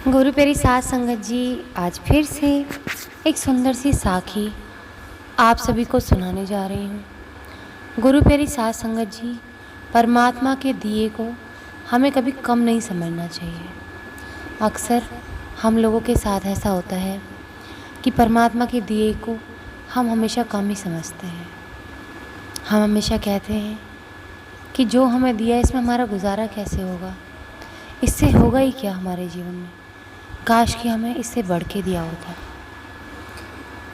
गुरु प्यारी साध संगत जी, आज फिर से एक सुंदर सी साखी आप सभी को सुनाने जा रही हूँ। गुरु प्यारी साध संगत जी, परमात्मा के दिए को हमें कभी कम नहीं समझना चाहिए। अक्सर हम लोगों के साथ ऐसा होता है कि परमात्मा के दिए को हम हमेशा कम ही समझते हैं। हम हमेशा कहते हैं कि जो हमें दिया इसमें हमारा गुजारा कैसे होगा, इससे होगा ही क्या हमारे जीवन में, काश कि हमें इससे बढ़ के दिया होता।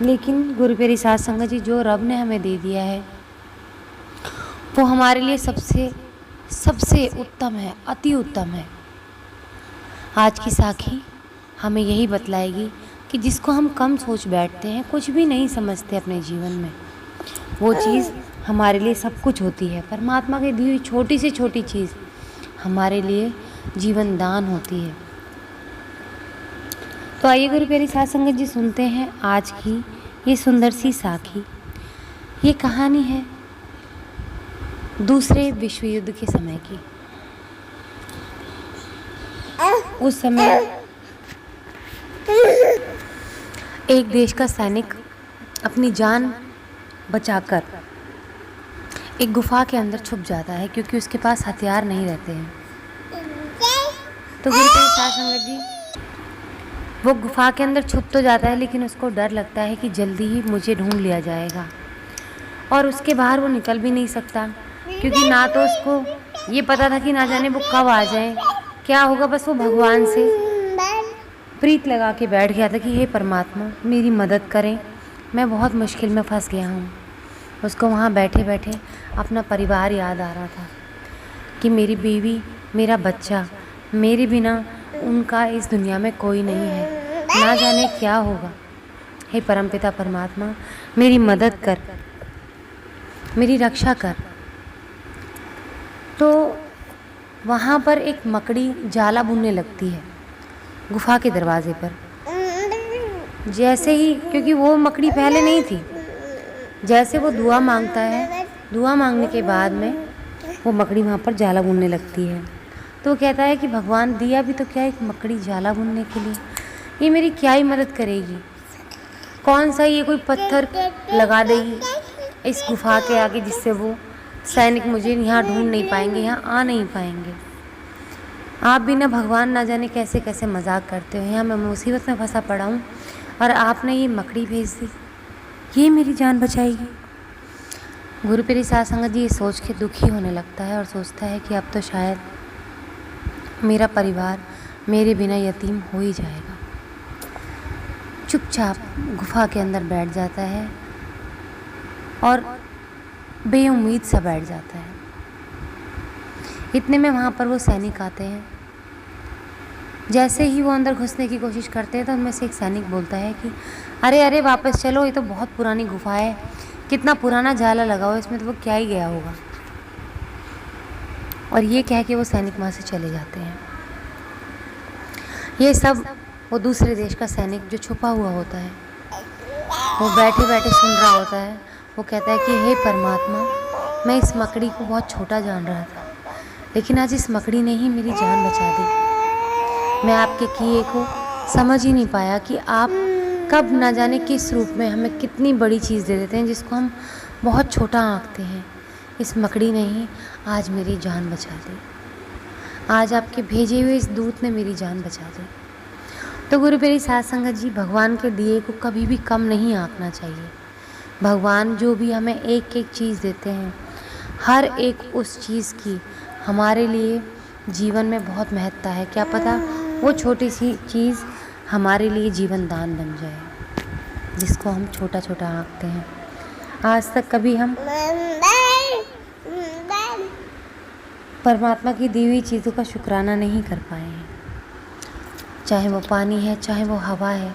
लेकिन गुरु प्यारी साध संगत जी, जो रब ने हमें दे दिया है वो हमारे लिए सबसे सबसे उत्तम है, अति उत्तम है। आज की साखी हमें यही बतलाएगी कि जिसको हम कम सोच बैठते हैं, कुछ भी नहीं समझते अपने जीवन में, वो चीज़ हमारे लिए सब कुछ होती है। परमात्मा की दी हुई छोटी से छोटी चीज़ हमारे लिए जीवन दान होती है। तो आइए गुरु प्यारी साध संगत जी, सुनते हैं आज की ये सुंदर सी साखी। ये कहानी है दूसरे विश्व युद्ध के समय की। उस समय एक देश का सैनिक अपनी जान बचाकर एक गुफा के अंदर छुप जाता है, क्योंकि उसके पास हथियार नहीं रहते हैं। तो गुरु प्यारी साध संगत जी, वो गुफा के अंदर छुप तो जाता है, लेकिन उसको डर लगता है कि जल्दी ही मुझे ढूंढ लिया जाएगा, और उसके बाहर वो निकल भी नहीं सकता, क्योंकि ना तो उसको ये पता था कि ना जाने वो कब आ जाए, क्या होगा। बस वो भगवान से प्रीत लगा के बैठ गया था कि हे परमात्मा, मेरी मदद करें, मैं बहुत मुश्किल में फंस गया हूँ। उसको वहाँ बैठे बैठे अपना परिवार याद आ रहा था कि मेरी बीवी, मेरा बच्चा, मेरे बिना उनका इस दुनिया में कोई नहीं है, ना जाने क्या होगा। हे परमपिता परमात्मा, मेरी मदद कर, मेरी रक्षा कर। तो वहाँ पर एक मकड़ी जाला बुनने लगती है गुफा के दरवाजे पर। जैसे ही, क्योंकि वो मकड़ी पहले नहीं थी, जैसे वो दुआ मांगता है, दुआ मांगने के बाद में वो मकड़ी वहाँ पर जाला बुनने लगती है। तो वो कहता है कि भगवान, दिया भी तो क्या एक मकड़ी जाला बुनने के लिए, ये मेरी क्या ही मदद करेगी, कौन सा ये कोई पत्थर लगा देगी इस गुफा के आगे, जिससे वो सैनिक मुझे यहाँ ढूंढ नहीं पाएंगे, यहाँ आ नहीं पाएंगे। आप भी ना भगवान, ना जाने कैसे कैसे मजाक करते हो। यहाँ मैं मुसीबत में फंसा पड़ा हूँ और आपने ये मकड़ी भेज दी, ये मेरी जान बचाएगी। गुरु प्यारी साध संगत जी, ये सोच के दुखी होने लगता है और सोचता है कि अब तो शायद मेरा परिवार मेरे बिना यतीम हो ही जाएगा। चुपचाप गुफा के अंदर बैठ जाता है और बेउम्मीद सा बैठ जाता है। इतने में वहाँ पर वो सैनिक आते हैं। जैसे ही वो अंदर घुसने की कोशिश करते हैं तो उनमें से एक सैनिक बोलता है कि अरे अरे, वापस चलो, ये तो बहुत पुरानी गुफा है, कितना पुराना जाला लगा हुआ है, इसमें तो वो क्या ही गया होगा। और ये कह के वो सैनिक वहाँ से चले जाते हैं। ये सब वो दूसरे देश का सैनिक जो छुपा हुआ होता है, वो बैठे बैठे सुन रहा होता है। वो कहता है कि हे परमात्मा, मैं इस मकड़ी को बहुत छोटा जान रहा था, लेकिन आज इस मकड़ी ने ही मेरी जान बचा दी। मैं आपके किए को समझ ही नहीं पाया कि आप कब, ना जाने किस रूप में हमें कितनी बड़ी चीज़ दे देते हैं, जिसको हम बहुत छोटा आंकते हैं। इस मकड़ी ने ही आज मेरी जान बचा दी, आज आपके भेजे हुए इस दूत ने मेरी जान बचा दी। तो गुरु प्यारी साध संगत जी, भगवान के दिए को कभी भी कम नहीं आंकना चाहिए। भगवान जो भी हमें एक एक चीज़ देते हैं, हर एक उस चीज़ की हमारे लिए जीवन में बहुत महत्ता है। क्या पता वो छोटी सी चीज़ हमारे लिए जीवन दान बन जाए, जिसको हम छोटा छोटा आंकते हैं। आज तक कभी हम परमात्मा की दी हुई चीज़ों का शुक्राना नहीं कर पाए हैं। चाहे वो पानी है, चाहे वो हवा है,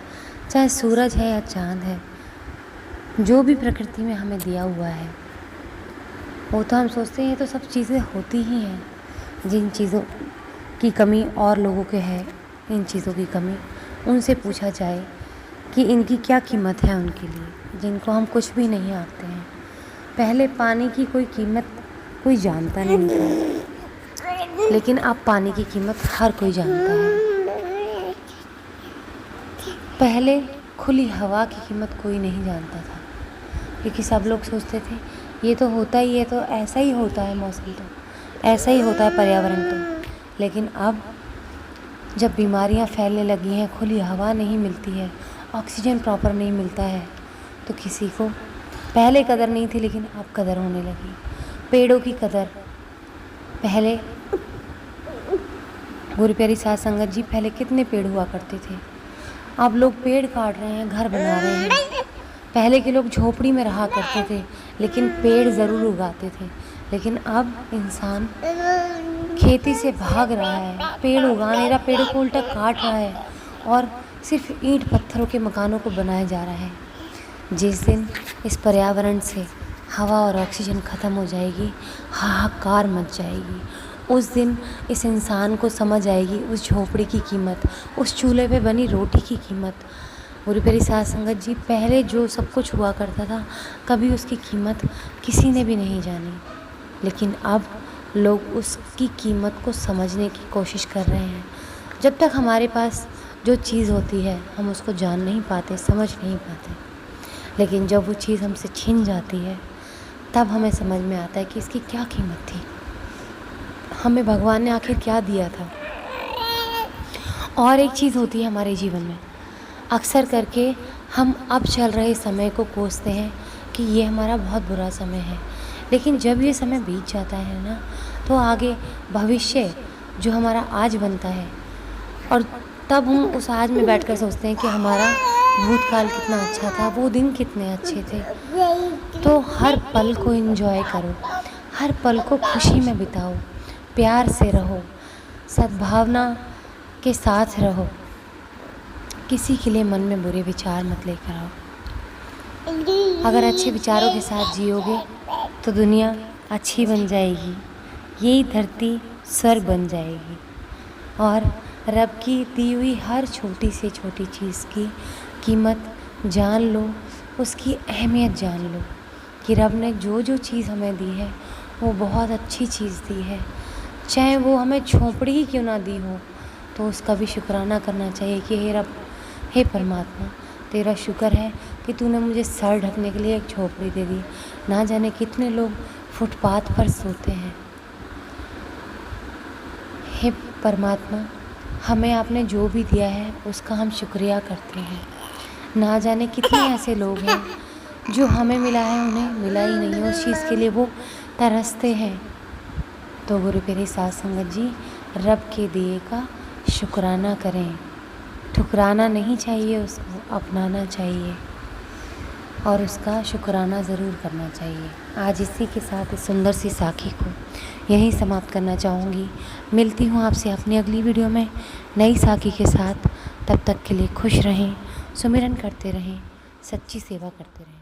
चाहे सूरज है या चाँद है, जो भी प्रकृति में हमें दिया हुआ है, वो तो हम सोचते हैं ये तो सब चीज़ें होती ही हैं। जिन चीज़ों की कमी और लोगों के है, इन चीज़ों की कमी उनसे पूछा जाए कि इनकी क्या कीमत है उनके लिए, जिनको हम कुछ भी नहीं आंकते हैं। पहले पानी की कोई कीमत कोई जानता नहीं था, लेकिन अब पानी की कीमत हर कोई जानता है। पहले खुली हवा की कीमत कोई नहीं जानता था, क्योंकि सब लोग सोचते थे ये तो होता ही है, तो ऐसा ही होता है, मौसम तो ऐसा ही होता है, पर्यावरण तो। लेकिन अब जब बीमारियां फैलने लगी हैं, खुली हवा नहीं मिलती है, ऑक्सीजन प्रॉपर नहीं मिलता है, तो किसी को पहले कदर नहीं थी, लेकिन अब कदर होने लगी। पेड़ों की कदर पहले, गुरु प्यारी साध संगत जी, पहले कितने पेड़ हुआ करते थे। अब लोग पेड़ काट रहे हैं, घर बना रहे हैं। पहले के लोग झोपड़ी में रहा करते थे, लेकिन पेड़ ज़रूर उगाते थे। लेकिन अब इंसान खेती से भाग रहा है, पेड़ उगा नहीं रहा, पेड़ों को उल्टा काट रहा है और सिर्फ ईंट पत्थरों के मकानों को बनाया जा रहा है। जिस दिन इस पर्यावरण से हवा और ऑक्सीजन ख़त्म हो जाएगी, हाहाकार मच जाएगी। उस दिन इस इंसान को समझ आएगी उस झोपड़ी की कीमत, उस चूल्हे पे बनी रोटी की कीमत। गुरु प्यारी साध संगत जी, पहले जो सब कुछ हुआ करता था, कभी उसकी कीमत किसी ने भी नहीं जानी, लेकिन अब लोग उसकी कीमत को समझने की कोशिश कर रहे हैं। जब तक हमारे पास जो चीज़ होती है, हम उसको जान नहीं पाते, समझ नहीं पाते, लेकिन जब वो चीज़ हमसे छिन जाती है, तब हमें समझ में आता है कि इसकी क्या कीमत थी, हमें भगवान ने आखिर क्या दिया था। और एक चीज़ होती है हमारे जीवन में, अक्सर करके हम अब चल रहे समय को कोसते हैं कि ये हमारा बहुत बुरा समय है, लेकिन जब ये समय बीत जाता है ना, तो आगे भविष्य जो हमारा आज बनता है, और तब हम उस आज में बैठकर सोचते हैं कि हमारा भूतकाल कितना अच्छा था, वो दिन कितने अच्छे थे। तो हर पल को एंजॉय करो, हर पल को खुशी में बिताओ, प्यार से रहो, सद्भावना के साथ रहो, किसी के लिए मन में बुरे विचार मत लेकर आओ। अगर अच्छे विचारों के साथ जियोगे तो दुनिया अच्छी बन जाएगी, यही धरती स्वर्ग बन जाएगी। और रब की दी हुई हर छोटी से छोटी चीज़ की कीमत जान लो, उसकी अहमियत जान लो कि रब ने जो जो चीज़ हमें दी है वो बहुत अच्छी चीज़ दी है। चाहे वो हमें झोंपड़ी ही क्यों ना दी हो, तो उसका भी शुक्राना करना चाहिए कि हे रब, हे परमात्मा, तेरा शुक्र है कि तूने मुझे सर ढकने के लिए एक झोपड़ी दे दी। ना जाने कितने लोग फुटपाथ पर सोते हैं। हे परमात्मा, हमें आपने जो भी दिया है उसका हम शुक्रिया करते हैं। ना जाने कितने ऐसे लोग हैं जो हमें मिला है उन्हें मिला ही नहीं है, उस चीज़ के लिए वो तरसते हैं। तो गुरु प्यारी साध संगत जी, रब के दिए का शुक्राना करें, ठुकराना नहीं चाहिए, उसको अपनाना चाहिए और उसका शुक्राना ज़रूर करना चाहिए। आज इसी के साथ इस सुंदर सी साखी को यहीं समाप्त करना चाहूँगी। मिलती हूँ आपसे अपनी अगली वीडियो में नई साखी के साथ। तब तक के लिए खुश रहें, सुमिरन करते रहें, सच्ची सेवा करते रहें।